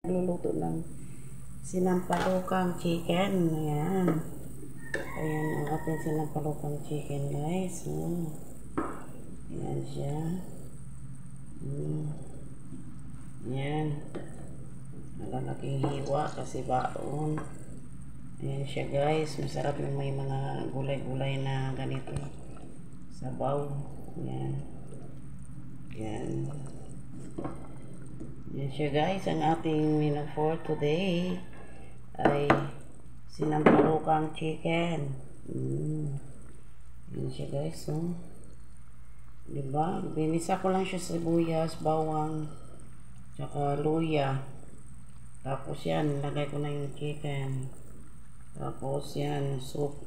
Luluto ng sinampalukang chicken. Ayan. Ayan ang ating sinampalukang chicken, guys. Ayan siya. Ayan. Malalaking hiwa kasi baon. Ayan siya, guys. Masarap yung may mga gulay-gulay na ganito. Sabaw. Ayan. Ayan. Yan siya, guys, ang ating menu for today ay sinampalukang chicken. Yan siya, guys, diba? Binisa ko lang siya sibuyas, bawang, tsaka luya. Tapos yan, lagay ko na yung chicken. Tapos yan, soup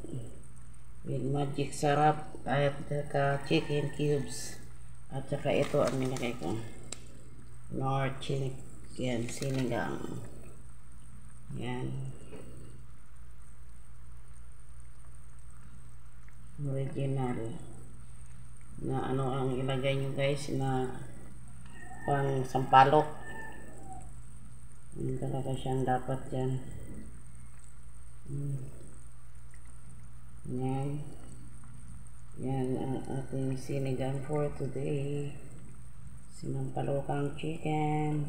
with magic sarap at saka chicken cubes. At saka ito ang nilagay ko. Nor chicken sinigang. Yan. Original. Na ano ang ilagay nyo, guys, na pang sampalok. Yan talaga siyang dapat dyan. Yan. Yan ang ating sinigang for today. Sinampalukang chicken.